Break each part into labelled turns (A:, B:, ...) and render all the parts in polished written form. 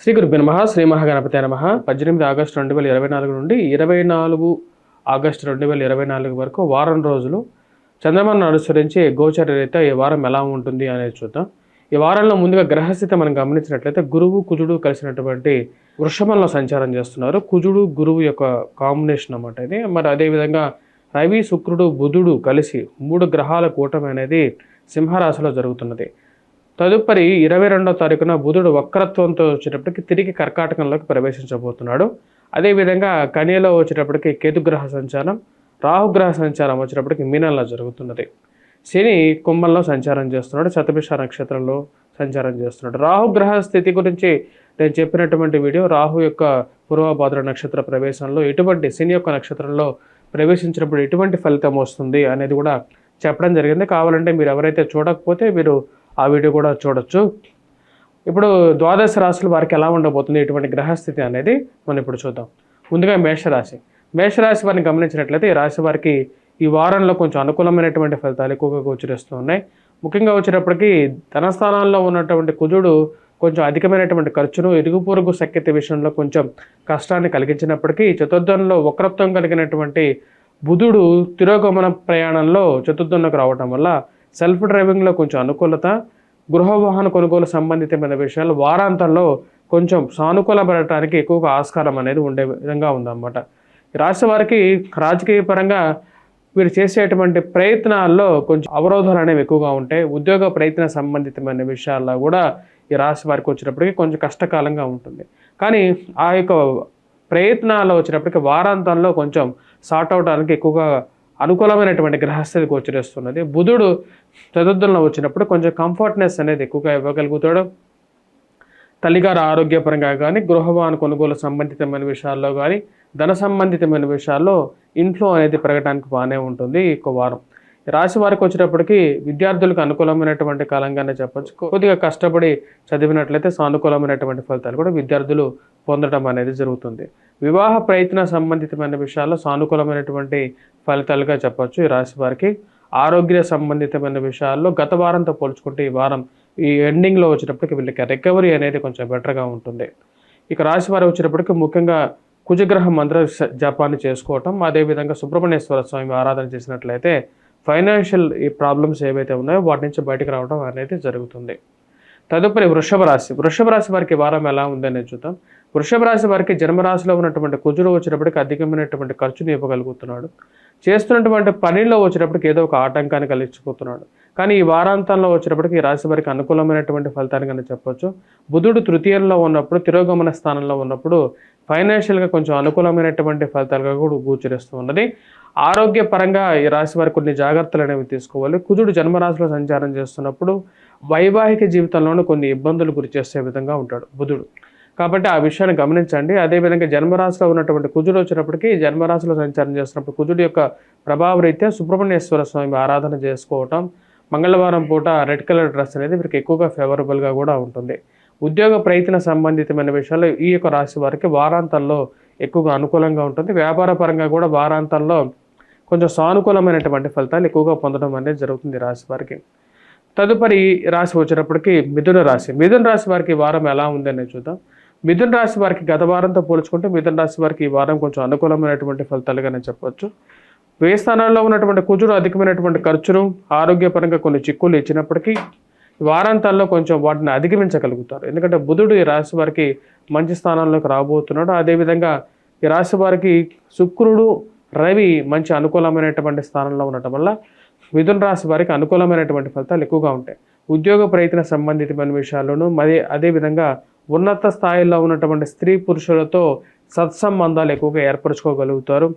A: శ్రీ గురుభ్యో నమః. శ్రీ మహాగణపతే నమః. 18 ఆగస్టు 2024 నుండి 24 ఆగస్టు 2024 వరకు వారం రోజులు చంద్రమాను అనుసరించి గోచర రీత్యా ఈ వారం ఎలా ఉంటుంది అనేది చూద్దాం. ఈ వారంలో ముందుగా గ్రహస్థితి మనం గమనించినట్లయితే గురువు కుజుడు కలిసినటువంటి వృషభంలో సంచారం చేస్తున్నారు. కుజుడు గురువు యొక్క కాంబినేషన్ అన్నమాట ఇది. మరి అదేవిధంగా రవి శుక్రుడు బుధుడు కలిసి 3 గ్రహాల కూటమి అనేది సింహరాశిలో జరుగుతున్నది. తదుపరి 22వ తారీఖున బుధుడు వక్రత్వంతో వచ్చేటప్పటికి తిరిగి కర్కాటకంలోకి ప్రవేశించబోతున్నాడు. అదేవిధంగా కన్యలో వచ్చేటప్పటికి కేతుగ్రహ సంచారం, రాహుగ్రహ సంచారం వచ్చేటప్పటికి మీనంలో జరుగుతున్నది. శని కుంభంలో సంచారం చేస్తున్నాడు, శతభిష నక్షత్రంలో సంచారం చేస్తున్నాడు. రాహుగ్రహ స్థితి గురించి నేను చెప్పినటువంటి వీడియో, రాహు యొక్క పూర్వభాద్ర నక్షత్ర ప్రవేశంలో ఎటువంటి, శని యొక్క నక్షత్రంలో ప్రవేశించినప్పుడు ఎటువంటి ఫలితం వస్తుంది అనేది కూడా చెప్పడం జరిగింది. కావాలంటే మీరు ఎవరైతే చూడకపోతే మీరు ఆ వీడియో కూడా చూడొచ్చు. ఇప్పుడు ద్వాదశ రాశులు వారికి ఎలా ఉండబోతుంది, ఇటువంటి గ్రహస్థితి అనేది మనం ఇప్పుడు చూద్దాం. ముందుగా మేషరాశి. మేషరాశి వారిని గమనించినట్లయితే ఈ రాశి వారికి ఈ వారంలో కొంచెం అనుకూలమైనటువంటి ఫలితాలు ఎక్కువగా గోచరిస్తూ ఉన్నాయి. ముఖ్యంగా వచ్చేటప్పటికి ధనస్థానాల్లో ఉన్నటువంటి కుజుడు కొంచెం అధికమైనటువంటి ఖర్చును, ఇరుగు పొరుగు సఖ్యత విషయంలో కొంచెం కష్టాన్ని కలిగించినప్పటికీ, చతుర్థంలో వక్రత్వం కలిగినటువంటి బుధుడు తిరోగమన ప్రయాణంలో చతుర్థంలోకి రావడం వల్ల సెల్ఫ్ డ్రైవింగ్లో కొంచెం అనుకూలత, గృహవాహన కొనుగోలు సంబంధితమైన విషయాలు వారాంతంలో కొంచెం సానుకూలపడటానికి ఎక్కువగా ఆస్కారం అనేది ఉండే విధంగా ఉందన్నమాట. ఈ రాశి వారికి రాజకీయ పరంగా వీరు చేసేటువంటి ప్రయత్నాల్లో కొంచెం అవరోధాలు అనేవి ఎక్కువగా ఉంటాయి. ఉద్యోగ ప్రయత్న సంబంధితమైన విషయాల్లో కూడా ఈ రాశి వారికి వచ్చినప్పటికీ కొంచెం కష్టకాలంగా ఉంటుంది. కానీ ఆ యొక్క ప్రయత్నాల్లో వచ్చినప్పటికీ వారాంతంలో కొంచెం సార్ట్ అవడానికి ఎక్కువగా అనుకూలమైనటువంటి గ్రహస్థితి గోచరిస్తున్నది. బుధుడు చతుర్థంలో వచ్చినప్పుడు కొంచెం కంఫర్ట్నెస్ అనేది ఎక్కువగా ఇవ్వగలుగుతాడు. తల్లిగారు ఆరోగ్యపరంగా కానీ, గృహవాహన కొనుగోలు సంబంధితమైన విషయాల్లో కానీ, ధన సంబంధితమైన విషయాల్లో ఇంట్లో అనేది పెరగడానికి బాగానే ఉంటుంది ఈ వారం. రాశి వారికి వచ్చేటప్పటికి విద్యార్థులకు అనుకూలమైనటువంటి కాలంగానే చెప్పచ్చు. కొద్దిగా కష్టపడి చదివినట్లయితే సానుకూలమైనటువంటి ఫలితాలు కూడా విద్యార్థులు పొందడం అనేది జరుగుతుంది. వివాహ ప్రయత్న సంబంధితమైన విషయాల్లో సానుకూలమైనటువంటి ఫలితాలుగా చెప్పచ్చు ఈ రాశి వారికి. ఆరోగ్య సంబంధితమైన విషయాల్లో గత వారంతో పోల్చుకుంటే ఈ వారం ఈ ఎండింగ్లో వచ్చేటప్పటికి వీళ్ళకి రికవరీ అనేది కొంచెం బెటర్గా ఉంటుంది. ఇక రాశి వారు వచ్చేటప్పటికి ముఖ్యంగా కుజగ్రహ మంత్ర జపాన్ని చేసుకోవటం, అదేవిధంగా సుబ్రహ్మణ్యేశ్వర స్వామి ఆరాధన చేసినట్లయితే ఫైనాన్షియల్ ఈ ప్రాబ్లమ్స్ ఏవైతే ఉన్నాయో వాటి నుంచి బయటకు రావడం అనేది జరుగుతుంది. తదుపరి వృషభ రాశి. వృషభ రాశి వారికి వారం ఎలా ఉందనేది చూద్దాం. వృషభ రాశి వారికి జన్మరాశిలో ఉన్నటువంటి కుజుడు వచ్చేటప్పటికి అధికమైనటువంటి ఖర్చుని ఇవ్వగలుగుతున్నాడు. చేస్తున్నటువంటి పనిలో వచ్చేటప్పటికి ఏదో ఒక ఆటంకాన్ని కలిగించిపోతున్నాడు. కానీ ఈ వారాంతంలో వచ్చేటప్పటికి ఈ రాశి వారికి అనుకూలమైనటువంటి ఫలితాన్ని కనుక చెప్పొచ్చు. బుధుడు తృతీయంలో ఉన్నప్పుడు, తిరోగమన స్థానంలో ఉన్నప్పుడు ఫైనాన్షియల్గా కొంచెం అనుకూలమైనటువంటి ఫలితాలుగా కూడా గోచరిస్తూ ఉన్నది. ఆరోగ్యపరంగా ఈ రాశి వారికి కొన్ని జాగ్రత్తలు అనేవి తీసుకోవాలి. కుజుడు జన్మరాశిలో సంచారం చేస్తున్నప్పుడు వైవాహిక జీవితంలోనూ కొన్ని ఇబ్బందులు గురి చేసే విధంగా ఉంటాడు బుధుడు. కాబట్టి ఆ విషయాన్ని గమనించండి. అదేవిధంగా జన్మరాశిలో ఉన్నటువంటి కుజుడు వచ్చినప్పటికీ, జన్మరాశిలో సంచారం చేస్తున్నప్పుడు కుజుడు యొక్క ప్రభావ రీత్యా సుబ్రహ్మణ్యేశ్వర స్వామి ఆరాధన చేసుకోవటం, మంగళవారం పూట రెడ్ కలర్ డ్రెస్ అనేది వీరికి ఎక్కువగా ఫేవరబుల్గా కూడా ఉంటుంది. ఉద్యోగ ప్రయత్న సంబంధితమైన విషయాల్లో ఈ యొక్క రాశి వారికి వారాంతంలో ఎక్కువగా అనుకూలంగా ఉంటుంది. వ్యాపార పరంగా కూడా వారాంతంలో కొంచెం సానుకూలమైనటువంటి ఫలితాలు ఎక్కువగా పొందడం అనేది జరుగుతుంది రాశి వారికి. తదుపరి రాశి వచ్చేటప్పటికి మిథున రాశి. మిథున రాశి వారికి వారం ఎలా ఉందనేది చూద్దాం. మిథున రాశి వారికి గత వారంతో పోల్చుకుంటే మిథున రాశి వారికి ఈ వారం కొంచెం అనుకూలమైనటువంటి ఫలితాలుగానే చెప్పవచ్చు. వ్యయ స్థానాల్లో ఉన్నటువంటి కుజుడు అధికమైనటువంటి ఖర్చును, ఆరోగ్యపరంగా కొన్ని చిక్కులు ఇచ్చినప్పటికీ వారాంతాల్లో కొంచెం వాటిని అధిగమించగలుగుతారు. ఎందుకంటే బుధుడు ఈ రాశి వారికి మంచి స్థానంలోకి రాబోతున్నాడు. అదేవిధంగా ఈ రాశి వారికి శుక్రుడు, రవి మంచి అనుకూలమైనటువంటి స్థానంలో ఉండటం వల్ల మిథున రాశి వారికి అనుకూలమైనటువంటి ఫలితాలు ఎక్కువగా ఉంటాయి. ఉద్యోగ ప్రయత్న సంబంధితమైన విషయాల్లోనూ అదేవిధంగా ఉన్నత స్థాయిలో ఉన్నటువంటి స్త్రీ పురుషులతో సత్సంబంధాలు ఎక్కువగా ఏర్పరచుకోగలుగుతారు.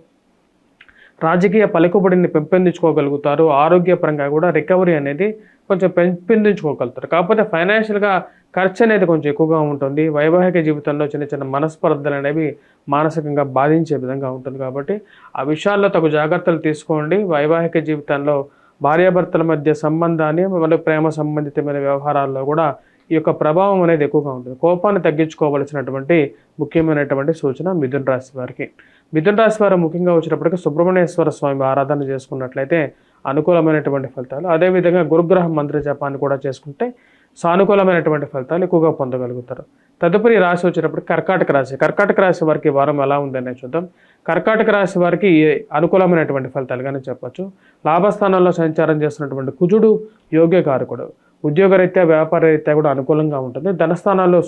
A: రాజకీయ పలుకుబడిని పెంపొందించుకోగలుగుతారు. ఆరోగ్యపరంగా కూడా రికవరీ అనేది కొంచెం పెంపొందించుకోగలుగుతారు. కాకపోతే ఫైనాన్షియల్గా ఖర్చు అనేది కొంచెం ఎక్కువగా ఉంటుంది. వైవాహిక జీవితంలో చిన్న చిన్న మనస్పర్ధలు అనేవి మానసికంగా బాధించే విధంగా ఉంటుంది. కాబట్టి ఆ విషయాల్లో తగు జాగ్రత్తలు తీసుకోండి. వైవాహిక జీవితంలో భార్యాభర్తల మధ్య సంబంధాన్ని, వాళ్ళ ప్రేమ సంబంధితమైన వ్యవహారాల్లో కూడా ఈ యొక్క ప్రభావం అనేది ఎక్కువగా ఉంటుంది. కోపాన్ని తగ్గించుకోవలసినటువంటి ముఖ్యమైనటువంటి సూచన మిథున రాశి వారికి. మిథున రాశి వారు ముఖ్యంగా వచ్చేటప్పటికి సుబ్రహ్మణ్యేశ్వర స్వామి ఆరాధన చేసుకున్నట్లయితే అనుకూలమైనటువంటి ఫలితాలు, అదేవిధంగా గురుగ్రహ మంత్ర జపాన్ని కూడా చేసుకుంటే సానుకూలమైనటువంటి ఫలితాలు ఎక్కువగా పొందగలుగుతారు. తదుపరి రాశి వచ్చేటప్పుడు కర్కాటక రాశి. కర్కాటక రాశి వారికి ఈ వారం ఎలా ఉందనే చూద్దాం. కర్కాటక రాశి వారికి అనుకూలమైనటువంటి ఫలితాలుగానే చెప్పొచ్చు. లాభస్థానంలో సంచారం చేస్తున్నటువంటి కుజుడు యోగ్యకారకుడు. ఉద్యోగరీత్యా వ్యాపారరీత్యా కూడా అనుకూలంగా ఉంటుంది. ధనస్థానాల్లో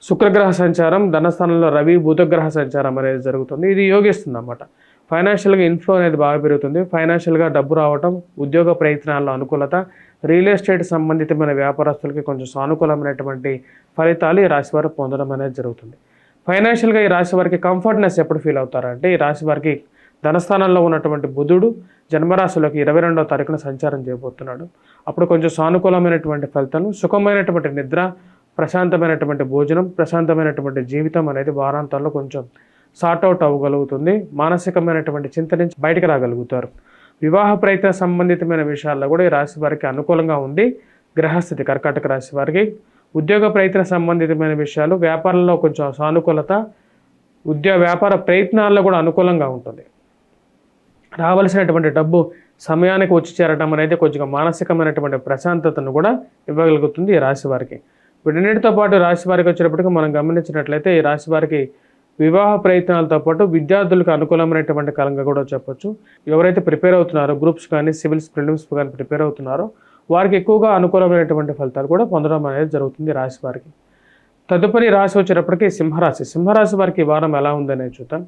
A: శుక్రగ్రహ సంచారం, ధనస్థానంలో రవి బుధగ్రహ సంచారం అనేది జరుగుతుంది. ఇది యోగిస్తుంది అన్నమాట. ఫైనాన్షియల్గా ఇన్ఫ్లో అనేది బాగా పెరుగుతుంది. ఫైనాన్షియల్గా డబ్బు రావటం, ఉద్యోగ ప్రయత్నాల్లో అనుకూలత, రియల్ ఎస్టేట్ సంబంధితమైన వ్యాపారస్తులకి కొంచెం సానుకూలమైనటువంటి ఫలితాలు ఈ రాశి వారు పొందడం అనేది జరుగుతుంది. ఫైనాన్షియల్గా ఈ రాశి వారికి కంఫర్ట్నెస్ ఎప్పుడు ఫీల్ అవుతారంటే, ఈ రాశి వారికి ధనస్థానంలో ఉన్నటువంటి బుధుడు జన్మరాశిలోకి 22వ తారీఖున సంచారం చేయబోతున్నాడు. అప్పుడు కొంచెం సానుకూలమైనటువంటి ఫలితాలు, సుఖమైనటువంటి నిద్ర, ప్రశాంతమైనటువంటి భోజనం, ప్రశాంతమైనటువంటి జీవితం అనేది వారాంతాల్లో కొంచెం సార్ట్అవుట్ అవ్వగలుగుతుంది. మానసికమైనటువంటి చింత నుంచి బయటకు రాగలుగుతారు. వివాహ ప్రయత్న సంబంధితమైన విషయాల్లో కూడా ఈ రాశి వారికి అనుకూలంగా ఉంది గ్రహస్థితి. కర్కాటక రాశి వారికి ఉద్యోగ ప్రయత్న సంబంధితమైన విషయాలు, వ్యాపారంలో కొంచెం సానుకూలత, వ్యాపార ప్రయత్నాల్లో కూడా అనుకూలంగా ఉంటుంది. రావాల్సినటువంటి డబ్బు సమయానికి వచ్చి చేరడం అనేది కొంచెం మానసికమైనటువంటి ప్రశాంతతను కూడా ఇవ్వగలుగుతుంది ఈ రాశి వారికి. వీటన్నిటితో పాటు రాశి వారికి వచ్చేటప్పటికి మనం గమనించినట్లయితే ఈ రాశి వారికి వివాహ ప్రయత్నాలతో పాటు విద్యార్థులకు అనుకూలమైనటువంటి కాలంగా కూడా చెప్పొచ్చు. ఎవరైతే ప్రిపేర్ అవుతున్నారో, గ్రూప్స్ కానీ సివిల్స్ ప్రిలిమ్స్ కానీ ప్రిపేర్ అవుతున్నారో వారికి ఎక్కువగా అనుకూలమైనటువంటి ఫలితాలు కూడా పొందడం అనేది జరుగుతుంది రాశి వారికి. తదుపరి రాశి వచ్చేటప్పటికి సింహరాశి. సింహరాశి వారికి ఈ వారం ఎలా ఉందనేది చూద్దాం.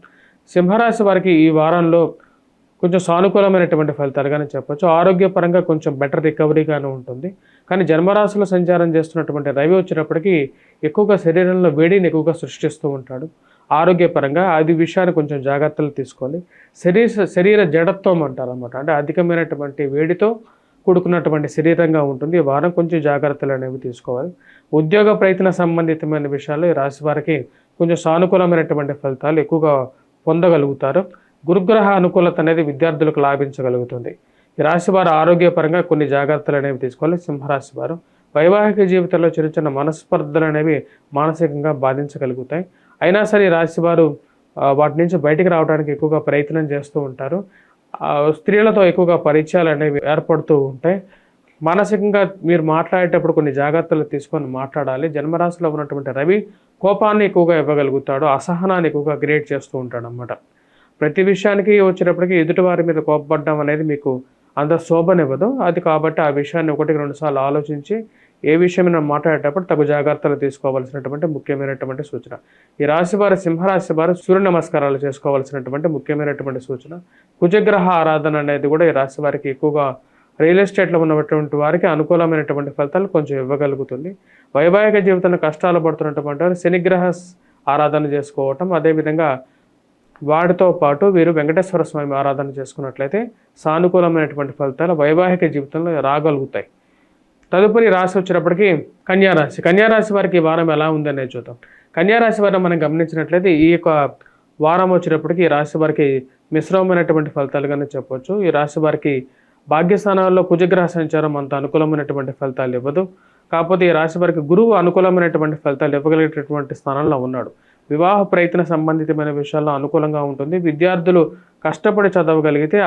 A: సింహరాశి వారికి ఈ వారంలో కొంచెం సానుకూలమైనటువంటి ఫలితాలుగానే చెప్పొచ్చు. ఆరోగ్యపరంగా కొంచెం బెటర్ రికవరీగానే ఉంటుంది. కానీ జన్మరాశిలో సంచారం చేస్తున్నటువంటి రవి వచ్చేటప్పటికి ఎక్కువగా శరీరంలో వేడిని ఎక్కువగా సృష్టిస్తూ ఉంటాడు. ఆరోగ్యపరంగా అది విషయాన్ని కొంచెం జాగ్రత్తలు తీసుకోవాలి. శరీర జడత్వం అంటారు అన్నమాట. అంటే అధికమైనటువంటి వేడితో కూడుకున్నటువంటి శరీరంగా ఉంటుంది. ఈ వారం కొంచెం జాగ్రత్తలు అనేవి తీసుకోవాలి. ఉద్యోగ ప్రయత్న సంబంధితమైన విషయాల్లో ఈ రాశి వారికి కొంచెం సానుకూలమైనటువంటి ఫలితాలు ఎక్కువగా పొందగలుగుతారు. గురుగ్రహ అనుకూలత అనేది విద్యార్థులకు లాభించగలుగుతుంది. ఈ రాశి వారు ఆరోగ్యపరంగా కొన్ని జాగ్రత్తలు అనేవి తీసుకోవాలి. సింహరాశి వారు వైవాహిక జీవితంలో చిన్న చిన్న మనస్పర్ధలు అనేవి మానసికంగా బాధించగలుగుతాయి. అయినా సరే ఈ రాశి వారు వాటి నుంచి బయటికి రావడానికి ఎక్కువగా ప్రయత్నం చేస్తూ ఉంటారు. స్త్రీలతో ఎక్కువగా పరిచయాలు అనేవి ఏర్పడుతూ ఉంటాయి. మానసికంగా మీరు మాట్లాడేటప్పుడు కొన్ని జాగ్రత్తలు తీసుకొని మాట్లాడాలి. జన్మరాశిలో ఉన్నటువంటి రవి కోపాన్ని ఎక్కువగా ఇవ్వగలుగుతాడు, అసహనాన్ని ఎక్కువగా క్రియేట్ చేస్తూ ఉంటాడు అన్నమాట. ప్రతి విషయానికి వచ్చేటప్పటికి ఎదుటివారి మీద కోపపడడం అనేది మీకు అంత శోభనివ్వదు. అది కాబట్టి ఆ విషయాన్ని 1-2 సార్లు ఆలోచించి ఏ విషయమైనా మాట్లాడేటప్పుడు తగు జాగ్రత్తలు తీసుకోవాల్సినటువంటి ముఖ్యమైనటువంటి సూచన. ఈ రాశి వారి సింహరాశి వారు సూర్య నమస్కారాలు చేసుకోవాల్సినటువంటి ముఖ్యమైనటువంటి సూచన. కుజగ్రహ ఆరాధన అనేది కూడా ఈ రాశి వారికి ఎక్కువగా రియల్ ఎస్టేట్లో ఉన్నటువంటి వారికి అనుకూలమైనటువంటి ఫలితాలు కొంచెం ఇవ్వగలుగుతుంది. వైవాహిక జీవితంలో కష్టాలు పడుతున్నటువంటి వారు శనిగ్రహ ఆరాధన చేసుకోవటం, అదేవిధంగా వాటితో పాటు వీరు వెంకటేశ్వర స్వామి ఆరాధన చేసుకున్నట్లయితే సానుకూలమైనటువంటి ఫలితాలు వైవాహిక జీవితంలో రాగలుగుతాయి. తదుపరి రాశి వచ్చేటప్పటికి కన్యారాశి. కన్యారాశి వారికి ఈ వారం ఎలా ఉందనేది చూద్దాం. కన్యారాశి వారిని మనం గమనించినట్లయితే ఈ యొక్క వారం వచ్చేటప్పటికి ఈ రాశి వారికి మిశ్రమమైనటువంటి ఫలితాలుగానే చెప్పవచ్చు. ఈ రాశి వారికి భాగ్యస్థానాల్లో కుజగ్రహ సంచారం అంత అనుకూలమైనటువంటి ఫలితాలు ఇవ్వదు. కాకపోతే ఈ రాశి వారికి గురువు అనుకూలమైనటువంటి ఫలితాలు ఇవ్వగలిగేటటువంటి స్థానంలో ఉన్నాడు. వివాహ ప్రయత్న సంబంధితమైన విషయాల్లో అనుకూలంగా ఉంటుంది. విద్యార్థులు కష్టపడి చదవగలిగితే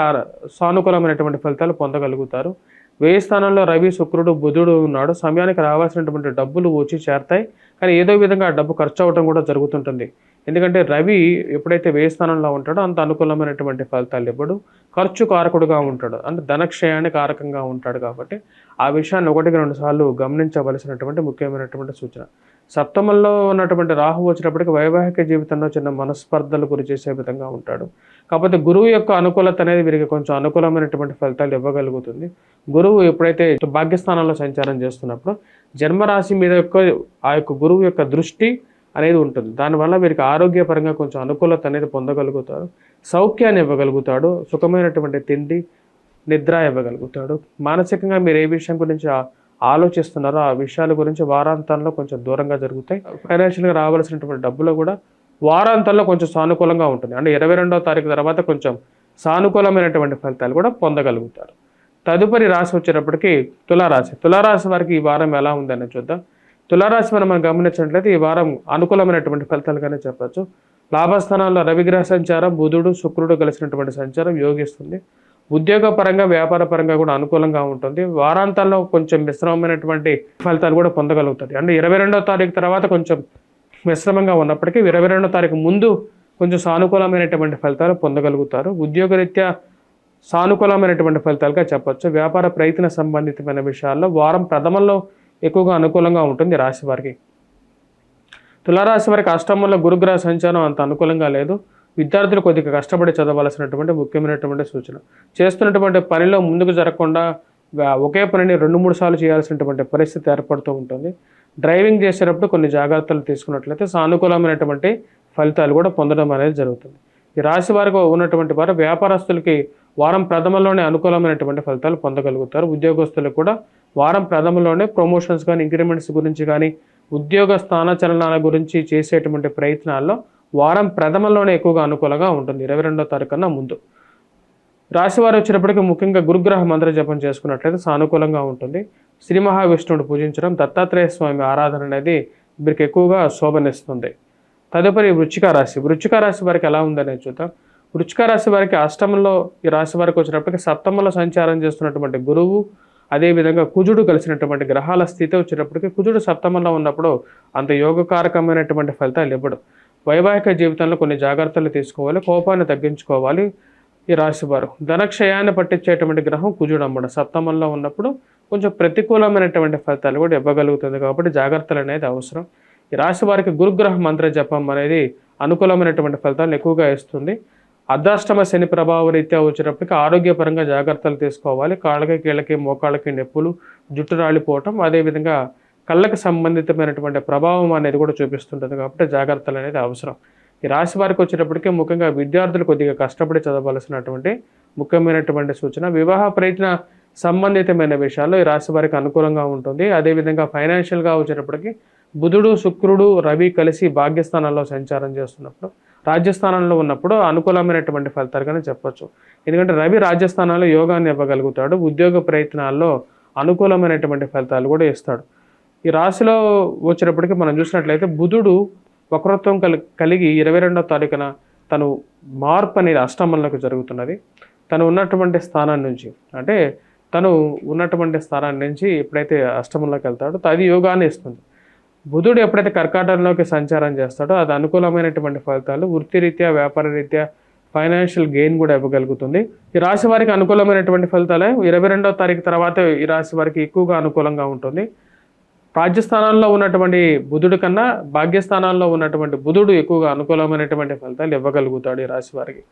A: సానుకూలమైనటువంటి ఫలితాలు పొందగలుగుతారు. వ్యయ స్థానంలో రవి శుక్రుడు బుధుడు ఉన్నాడు. సమయానికి రావాల్సినటువంటి డబ్బులు వచ్చి చేరతాయి, కానీ ఏదో విధంగా ఆ డబ్బు ఖర్చు అవ్వడం కూడా జరుగుతుంటుంది. ఎందుకంటే రవి ఎప్పుడైతే వ్యయ స్థానంలో ఉంటాడో అంత అనుకూలమైనటువంటి ఫలితాలు ఇవ్వడు, ఖర్చు కారకుడుగా ఉంటాడు, అంటే ధనక్షయానికి కారకంగా ఉంటాడు. కాబట్టి ఆ విషయాన్ని 1-2 సార్లు గమనించవలసినటువంటి ముఖ్యమైనటువంటి సూచన. సప్తమంలో ఉన్నటువంటి రాహు వచ్చినప్పటికీ వైవాహిక జీవితంలో చిన్న మనస్పర్ధలు గురి చేసే విధంగా ఉంటాడు. కాకపోతే గురువు యొక్క అనుకూలత అనేది వీరికి కొంచెం అనుకూలమైనటువంటి ఫలితాలు ఇవ్వగలుగుతుంది. గురువు ఎప్పుడైతే భాగ్యస్థానంలో సంచారం చేస్తున్నప్పుడు జన్మరాశి మీద ఆ యొక్క గురువు యొక్క దృష్టి అనేది ఉంటుంది. దానివల్ల వీరికి ఆరోగ్యపరంగా కొంచెం అనుకూలత అనేది పొందగలుగుతారు. సౌఖ్యాన్ని ఇవ్వగలుగుతాడు. సుఖమైనటువంటి తిండి నిద్ర ఇవ్వగలుగుతాడు. మానసికంగా మీరు ఏ విషయం గురించి ఆలోచిస్తున్నారో ఆ విషయాల గురించి వారాంతంలో కొంచెం దూరంగా జరుగుతాయి. ఫైనాన్షియల్గా రావాల్సినటువంటి డబ్బులు కూడా వారాంతంలో కొంచెం సానుకూలంగా ఉంటుంది. అంటే 22వ తారీఖు తర్వాత కొంచెం సానుకూలమైనటువంటి ఫలితాలు కూడా పొందగలుగుతారు. తదుపరి రాశి వచ్చేటప్పటికి తులారాశి. తులారాశి వారికి ఈ వారం ఎలా ఉందని చూద్దాం. తులారాశి మనం గమనించినట్లయితే ఈ వారం అనుకూలమైనటువంటి ఫలితాలుగానే చెప్పచ్చు. లాభస్థానాల్లో రవిగ్రహ సంచారం, బుధుడు శుక్రుడు కలిసినటువంటి సంచారం యోగిస్తుంది. ఉద్యోగపరంగా వ్యాపార పరంగా కూడా అనుకూలంగా ఉంటుంది. వారాంతాల్లో కొంచెం మిశ్రమమైనటువంటి ఫలితాలు కూడా పొందగలుగుతుంది. అంటే 22వ తారీఖు తర్వాత కొంచెం మిశ్రమంగా ఉన్నప్పటికీ 22వ తారీఖు ముందు కొంచెం సానుకూలమైనటువంటి ఫలితాలు పొందగలుగుతారు. ఉద్యోగరీత్యా సానుకూలమైనటువంటి ఫలితాలుగా చెప్పొచ్చు. వ్యాపార ప్రయత్న సంబంధితమైన విషయాల్లో వారం ప్రథమంలో ఎక్కువగా అనుకూలంగా ఉంటుంది రాశి వారికి. తులారాశి వారికి అష్టమంలో గురుగ్రహ సంచారం అంత అనుకూలంగా లేదు. విద్యార్థులు కొద్దిగా కష్టపడి చదవాల్సినటువంటి ముఖ్యమైనటువంటి సూచన. చేస్తున్నటువంటి పనిలో ముందుకు జరగకుండా ఒకే పనిని 2-3 సార్లు చేయాల్సినటువంటి పరిస్థితి ఏర్పడుతూ ఉంటుంది. డ్రైవింగ్ చేసేటప్పుడు కొన్ని జాగ్రత్తలు తీసుకున్నట్లయితే సానుకూలమైనటువంటి ఫలితాలు కూడా పొందడం అనేది జరుగుతుంది. ఈ రాశి వారికి ఉన్నటువంటి వారు వ్యాపారస్తులకి వారం ప్రథమంలోనే అనుకూలమైనటువంటి ఫలితాలు పొందగలుగుతారు. ఉద్యోగస్తులకు కూడా వారం ప్రథమంలోనే ప్రమోషన్స్ కానీ, ఇంక్రిమెంట్స్ గురించి కానీ, ఉద్యోగ స్థానచలనాల గురించి చేసేటువంటి ప్రయత్నాల్లో వారం ప్రథమంలోనే ఎక్కువగా అనుకూలంగా ఉంటుంది 22వ తారీఖు కన్నా ముందు. రాశివారు వచ్చినప్పటికీ ముఖ్యంగా గురుగ్రహ మంత్ర జపం చేసుకున్నట్లయితే సానుకూలంగా ఉంటుంది. శ్రీ మహావిష్ణువుని పూజించడం, దత్తాత్రేయ స్వామి ఆరాధన అనేది వీరికి ఎక్కువగా శోభనిస్తుంది. తదుపరి వృశ్చిక రాశి. వృశ్చిక రాశి వారికి ఎలా ఉందనేది చూద్దాం. వృశ్చిక రాశి వారికి అష్టమంలో ఈ రాశి వారికి వచ్చినప్పటికీ సప్తమంలో సంచారం చేస్తున్నటువంటి గురువు, అదేవిధంగా కుజుడు కలిసినటువంటి గ్రహాల స్థితి వచ్చినప్పటికీ కుజుడు సప్తమంలో ఉన్నప్పుడు అంత యోగకారకమైనటువంటి ఫలితాలు ఇవ్వడు. వైవాహిక జీవితంలో కొన్ని జాగ్రత్తలు తీసుకోవాలి, కోపాన్ని తగ్గించుకోవాలి. ఈ రాశివారు ధనక్షయాన్ని పట్టించేటువంటి గ్రహం కుజుడు అమ్మడు సప్తమంలో ఉన్నప్పుడు కొంచెం ప్రతికూలమైనటువంటి ఫలితాలు కూడా ఇవ్వగలుగుతుంది. కాబట్టి జాగ్రత్తలు అనేది అవసరం. ఈ రాశి వారికి గురుగ్రహ మంత్ర జపం అనేది అనుకూలమైనటువంటి ఫలితాలను ఎక్కువగా ఇస్తుంది. అర్ధాష్టమ శని ప్రభావ రీత్యా వచ్చినప్పటికీ ఆరోగ్యపరంగా జాగ్రత్తలు తీసుకోవాలి. కాళ్ళకి, కీళ్ళకి, మోకాళ్ళకి నొప్పులు, జుట్టు రాలిపోవటం, అదేవిధంగా కళ్ళకి సంబంధితమైనటువంటి ప్రభావం అనేది కూడా చూపిస్తుంటుంది. కాబట్టి జాగ్రత్తలు అనేది అవసరం. ఈ రాశి వారికి వచ్చేటప్పటికీ ముఖ్యంగా విద్యార్థులు కొద్దిగా కష్టపడి చదవాల్సినటువంటి ముఖ్యమైనటువంటి సూచన. వివాహ ప్రయత్న సంబంధితమైన విషయాల్లో ఈ రాశి వారికి అనుకూలంగా ఉంటుంది. అదేవిధంగా ఫైనాన్షియల్గా వచ్చేటప్పటికి బుధుడు, శుక్రుడు, రవి కలిసి భాగ్యస్థానంలో సంచారం చేస్తున్నప్పుడు, రాజ్యస్థానంలో ఉన్నప్పుడు అనుకూలమైనటువంటి ఫలితాలుగానే చెప్పొచ్చు. ఎందుకంటే రవి రాజ్యస్థానంలో యోగాన్ని ఇవ్వగలుగుతాడు. ఉద్యోగ ప్రయత్నాల్లో అనుకూలమైనటువంటి ఫలితాలు కూడా ఇస్తాడు. ఈ రాశిలో వచ్చేటప్పటికి మనం చూసినట్లయితే బుధుడు వక్రత్వం కలిగి 22వ తారీఖున తను మార్పు అనేది అష్టమంలోకి జరుగుతున్నది. తను ఉన్నటువంటి స్థానం నుంచి ఎప్పుడైతే అష్టమంలోకి వెళ్తాడో అది యోగాన్ని ఇస్తుంది. బుధుడు ఎప్పుడైతే కర్కాటకంలోకి సంచారం చేస్తాడో అది అనుకూలమైనటువంటి ఫలితాలు వృత్తిరీత్యా, వ్యాపార రీత్యా, ఫైనాన్షియల్ గెయిన్ కూడా ఇవ్వగలుగుతుంది. ఈ రాశి వారికి అనుకూలమైనటువంటి ఫలితాలే 22వ తారీఖు తర్వాత ఈ రాశి వారికి ఎక్కువగా అనుకూలంగా ఉంటుంది. రాజ్యస్థానాల్లో ఉన్నటువంటి బుధుడు కన్నా భాగ్యస్థానాల్లో ఉన్నటువంటి బుధుడు ఎక్కువగా అనుకూలమైనటువంటి ఫలితాలు ఇవ్వగలుగుతాడు ఈ రాశి వారికి.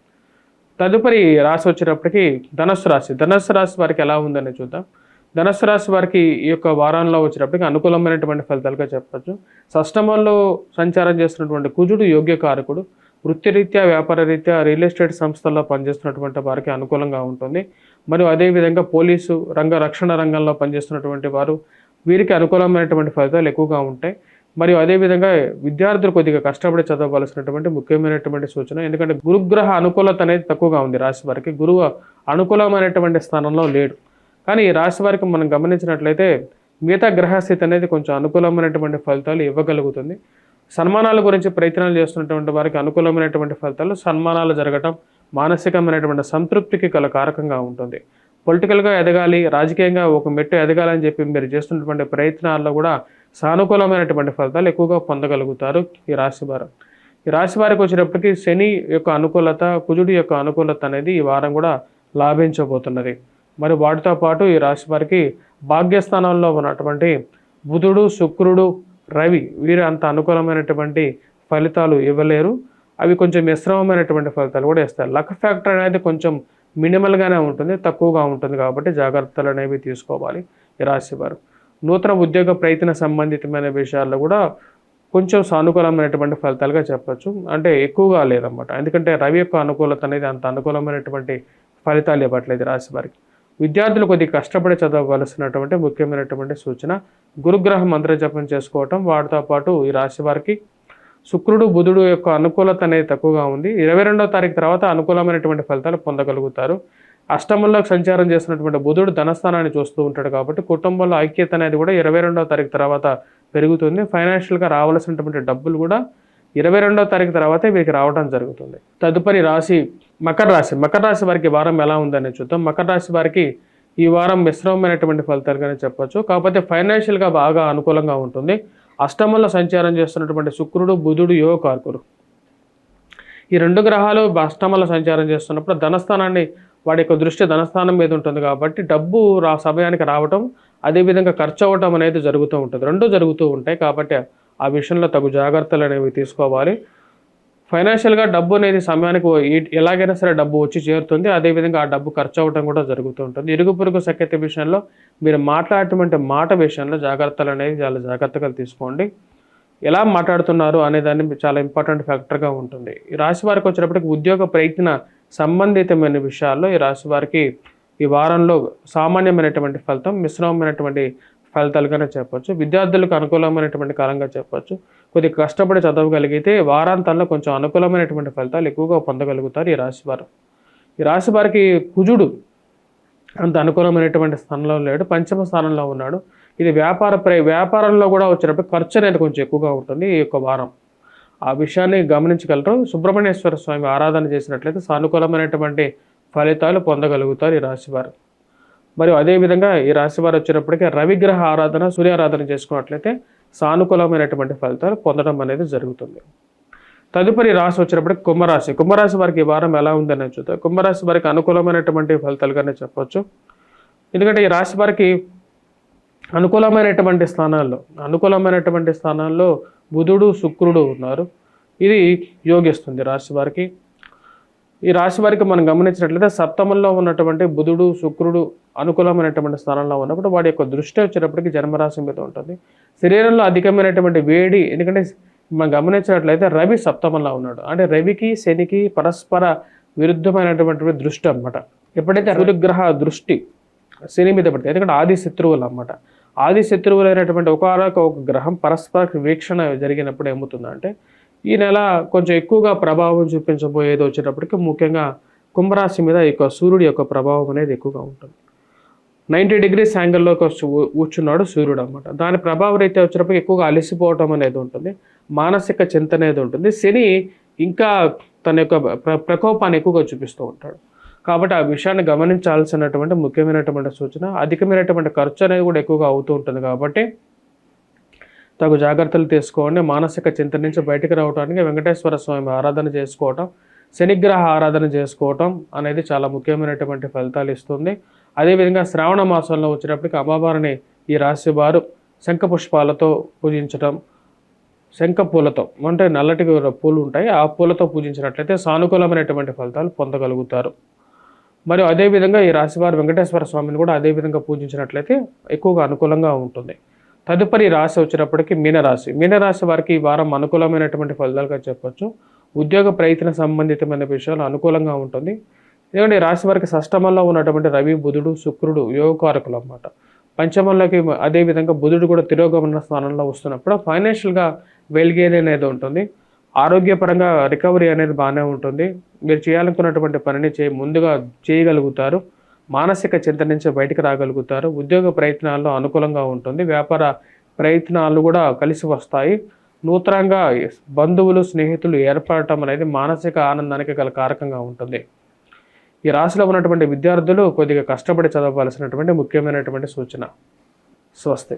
A: తదుపరి రాశి వచ్చేటప్పటికి ధనస్సు రాశి. ధనస్సు రాశి వారికి ఎలా ఉందని చూద్దాం. ధనస్సు రాశి వారికి ఈ యొక్క వారంలో వచ్చేటప్పటికి అనుకూలమైనటువంటి ఫలితాలుగా చెప్పచ్చు. షష్టమంలో సంచారం చేస్తున్నటువంటి కుజుడు యోగ్యకారకుడు. వృత్తిరీత్యా, వ్యాపార రీత్యా, రియల్ ఎస్టేట్ సంస్థల్లో పనిచేస్తున్నటువంటి వారికి అనుకూలంగా ఉంటుంది. మరియు అదేవిధంగా పోలీసు రక్షణ రంగంలో పనిచేస్తున్నటువంటి వారు వీరికి అనుకూలమైనటువంటి ఫలితాలు ఎక్కువగా ఉంటాయి. మరియు అదేవిధంగా విద్యార్థులు కొద్దిగా కష్టపడి చదవవలసినటువంటి ముఖ్యమైనటువంటి సూచన. ఎందుకంటే గురుగ్రహ అనుకూలత అనేది తక్కువగా ఉంది రాశి వారికి. గురువు అనుకూలమైనటువంటి స్థానంలో లేడు. కానీ ఈ రాశి వారికి మనం గమనించినట్లయితే మిగతా గ్రహస్థితి అనేది కొంచెం అనుకూలమైనటువంటి ఫలితాలు ఇవ్వగలుగుతుంది. సన్మానాల గురించి ప్రయత్నాలు చేస్తున్నటువంటి వారికి అనుకూలమైనటువంటి ఫలితాలు, సన్మానాలు జరగటం మానసికమైనటువంటి సంతృప్తికి గల కారకంగా ఉంటుంది. పొలిటికల్గా ఎదగాలి, రాజకీయంగా ఒక మెట్టు ఎదగాలని చెప్పి మీరు చేస్తున్నటువంటి ప్రయత్నాల్లో కూడా సానుకూలమైనటువంటి ఫలితాలు ఎక్కువగా పొందగలుగుతారు ఈ రాశి వారు. ఈ రాశి వారికి వచ్చేటప్పటికి శని యొక్క అనుకూలత, కుజుడి యొక్క అనుకూలత అనేది ఈ వారం కూడా లాభించబోతున్నది. మరి వాటితో పాటు ఈ రాశి వారికి భాగ్యస్థానంలో ఉన్నటువంటి బుధుడు, శుక్రుడు, రవి వీరు అంత అనుకూలమైనటువంటి ఫలితాలు ఇవ్వలేరు. అవి కొంచెం మిశ్రమమైనటువంటి ఫలితాలు కూడా ఇస్తారు. లక్ ఫ్యాక్టర్ అనేది కొంచెం మినిమల్గానే ఉంటుంది, తక్కువగా ఉంటుంది. కాబట్టి జాగ్రత్తలు అనేవి తీసుకోవాలి ఈ రాశి వారు. నూతన ఉద్యోగ ప్రయత్న సంబంధితమైన విషయాల్లో కూడా కొంచెం సానుకూలమైనటువంటి ఫలితాలుగా చెప్పచ్చు. అంటే ఎక్కువగా లేదన్నమాట. ఎందుకంటే రవి యొక్క అనుకూలత అనేది అంత అనుకూలమైనటువంటి ఫలితాలు ఇవ్వట్లేదు రాశి వారికి. విద్యార్థులు కొద్దిగా కష్టపడి చదవవలసినటువంటి ముఖ్యమైనటువంటి సూచన. గురుగ్రహ మంత్ర జపం చేసుకోవటం, వాటితో పాటు ఈ రాశి వారికి శుక్రుడు, బుధుడు యొక్క అనుకూలత అనేది తక్కువగా ఉంది. 22వ తారీఖు తర్వాత అనుకూలమైనటువంటి ఫలితాలు పొందగలుగుతారు. అష్టమంలోకి సంచారం చేస్తున్నటువంటి బుధుడు ధనస్థానాన్ని చూస్తూ ఉంటాడు. కాబట్టి కుటుంబంలో ఐక్యత అనేది కూడా 22వ తారీఖు తర్వాత పెరుగుతుంది. ఫైనాన్షియల్గా రావాల్సినటువంటి డబ్బులు కూడా 22వ తారీఖు తర్వాతే వీరికి రావడం జరుగుతుంది. తదుపరి రాశి మకర రాశి వారికి ఈ వారం ఎలా ఉందని చూద్దాం. మకర రాశి వారికి ఈ వారం మిశ్రమమైనటువంటి ఫలితాలుగానే చెప్పొచ్చు. కాకపోతే ఫైనాన్షియల్గా బాగా అనుకూలంగా ఉంటుంది. అష్టమంలో సంచారం చేస్తున్నటువంటి శుక్రుడు, బుధుడు యోగకారకులు. ఈ 2 గ్రహాలు అష్టమంలో సంచారం చేస్తున్నప్పుడు ధనస్థానాన్ని, వాడి యొక్క దృష్టి ధనస్థానం మీద ఉంటుంది కాబట్టి డబ్బు సమయానికి రావటం, అదేవిధంగా ఖర్చు అవ్వటం అనేది జరుగుతూ ఉంటుంది. 2 జరుగుతూ ఉంటాయి. కాబట్టి ఆ విషయంలో తగు జాగ్రత్తలు అనేవి తీసుకోవాలి. ఫైనాన్షియల్గా డబ్బు అనేది సమయానికి ఎలాగైనా సరే డబ్బు వచ్చి చేరుతుంది. అదేవిధంగా ఆ డబ్బు ఖర్చు అవ్వడం కూడా జరుగుతూ ఉంటుంది. ఇరుగు పొరుగు సఖ్యత విషయంలో మీరు మాట్లాడేటువంటి మాట విషయంలో జాగ్రత్తలు అనేవి చాలా జాగ్రత్తగా తీసుకోండి. ఎలా మాట్లాడుతున్నారు అనే దాన్ని చాలా ఇంపార్టెంట్ ఫ్యాక్టర్గా ఉంటుంది. ఈ రాశి వారికి వచ్చేటప్పటికి ఉద్యోగ ప్రయత్న సంబంధితమైన విషయాల్లో ఈ రాశి వారికి ఈ వారంలో సామాన్యమైనటువంటి ఫలితం, మిశ్రమమైనటువంటి ఫలితాలుగానే చెప్పొచ్చు. విద్యార్థులకు అనుకూలమైనటువంటి కాలంగా చెప్పొచ్చు. కొద్దిగా కష్టపడి చదవగలిగితే వారాంతాల్లో కొంచెం అనుకూలమైనటువంటి ఫలితాలు ఎక్కువగా పొందగలుగుతారు ఈ రాశివారు. ఈ రాశి వారికి కుజుడు అంత అనుకూలమైనటువంటి స్థానంలో లేడు, పంచమ స్థానంలో ఉన్నాడు. ఇది వ్యాపారంలో కూడా వచ్చేటప్పుడు ఖర్చు అనేది కొంచెం ఎక్కువగా ఉంటుంది ఈ యొక్క వారం. ఆ విషయాన్ని గమనించగలరు. సుబ్రహ్మణ్యేశ్వర స్వామి ఆరాధన చేసినట్లయితే సానుకూలమైనటువంటి ఫలితాలు పొందగలుగుతారు ఈ రాశివారు. మరియు అదేవిధంగా ఈ రాశివారు వచ్చేటప్పటికీ రవిగ్రహ ఆరాధన, సూర్యారాధన చేసుకున్నట్లయితే సానుకూలమైనటువంటి ఫలితాలు పొందడం అనేది జరుగుతుంది. తదుపరి రాశి వచ్చినప్పటికీ కుంభరాశి. కుంభరాశి వారికి ఈ వారం ఎలా ఉందని చూద్దాం. కుంభరాశి వారికి అనుకూలమైనటువంటి ఫలితాలుగానే చెప్పొచ్చు. ఎందుకంటే ఈ రాశి వారికి అనుకూలమైనటువంటి స్థానాల్లో బుధుడు, శుక్రుడు ఉన్నారు. ఇది యోగిస్తుంది రాశి వారికి. ఈ రాశి వారికి మనం గమనించినట్లయితే సప్తమంలో ఉన్నటువంటి బుధుడు, శుక్రుడు అనుకూలమైనటువంటి స్థానంలో ఉన్నప్పుడు వాడి యొక్క దృష్టి వచ్చేటప్పటికి జన్మరాశి మీద ఉంటుంది. శరీరంలో అధికమైనటువంటి వేడి, ఎందుకంటే మనం గమనించినట్లయితే రవి సప్తమంలో ఉన్నాడు. అంటే రవికి శనికి పరస్పర విరుద్ధమైనటువంటి దృష్టి అన్నమాట. ఎప్పుడైతే సూర్యగ్రహ దృష్టి శని మీద పడుతుంది, ఎందుకంటే ఆది శత్రువులు అన్నమాట. ఆది శత్రువులైనటువంటి ఒక గ్రహం పరస్పర వీక్షణ జరిగినప్పుడు ఏమవుతుందంటే ఈ నెల కొంచెం ఎక్కువగా ప్రభావం చూపించబోయేది వచ్చేటప్పటికి ముఖ్యంగా కుంభరాశి మీద ఈ సూర్యుడి యొక్క ప్రభావం అనేది ఎక్కువగా ఉంటుంది. 90 degrees యాంగిల్లో కూర్చున్నాడు సూర్యుడు అన్నమాట. దాని ప్రభావం రీత్యా వచ్చేటప్పటికి ఎక్కువగా అలసిపోవటం అనేది ఉంటుంది, మానసిక చింత అనేది ఉంటుంది. శని ఇంకా తన యొక్క ప్రకోపాన్ని ఎక్కువగా చూపిస్తూ ఉంటాడు. కాబట్టి ఆ విషయాన్ని గమనించాల్సినటువంటి ముఖ్యమైనటువంటి సూచన. అధికమైనటువంటి ఖర్చు అనేది కూడా ఎక్కువగా అవుతూ ఉంటుంది కాబట్టి తగు జాగ్రత్తలు తీసుకోండి. మానసిక చింత నుంచి బయటకు రావడానికి వెంకటేశ్వర స్వామి ఆరాధన చేసుకోవటం, శనిగ్రహ ఆరాధన చేసుకోవటం అనేది చాలా ముఖ్యమైనటువంటి ఫలితాలు ఇస్తుంది. అదేవిధంగా శ్రావణ మాసంలో వచ్చినప్పటికీ అమ్మవారిని ఈ రాశి వారు శంఖ పుష్పాలతో పూజించటం, శంఖ పూలతో అంటే నల్లటి పూలు ఉంటాయి, ఆ పూలతో పూజించినట్లయితే సానుకూలమైనటువంటి ఫలితాలు పొందగలుగుతారు. మరియు అదేవిధంగా ఈ రాశివారు వెంకటేశ్వర స్వామిని కూడా అదేవిధంగా పూజించినట్లయితే ఎక్కువగా అనుకూలంగా ఉంటుంది. తదుపరి రాశి వచ్చినప్పటికీ మీనరాశి. మీనరాశి వారికి ఈ వారం అనుకూలమైనటువంటి ఫలితాలుగా చెప్పొచ్చు. ఉద్యోగ ప్రయత్న సంబంధితమైన విషయాలు అనుకూలంగా ఉంటుంది. ఎందుకంటే ఈ రాశి వారికి షష్టమంలో ఉన్నటువంటి రవి, బుధుడు, శుక్రుడు యోగకారకులు అన్నమాట. పంచమంలోకి అదేవిధంగా బుధుడు కూడా తిరోగమన స్థానంలో వస్తున్నప్పుడు ఫైనాన్షియల్గా వెల్గేన్ అనేది ఉంటుంది. ఆరోగ్యపరంగా రికవరీ అనేది బాగానే ఉంటుంది. మీరు చేయాలనుకున్నటువంటి పనిని ముందుగా చేయగలుగుతారు. మానసిక చింత నుంచి బయటకు రాగలుగుతారు. ఉద్యోగ ప్రయత్నాల్లో అనుకూలంగా ఉంటుంది. వ్యాపార ప్రయత్నాలు కూడా కలిసి వస్తాయి. నూతనంగా బంధువులు, స్నేహితులు ఏర్పడటం అనేది మానసిక ఆనందానికి గల కారకంగా ఉంటుంది. ఈ రాశిలో ఉన్నటువంటి విద్యార్థులు కొద్దిగా కష్టపడి చదవాల్సినటువంటి ముఖ్యమైనటువంటి సూచన. స్వస్తి.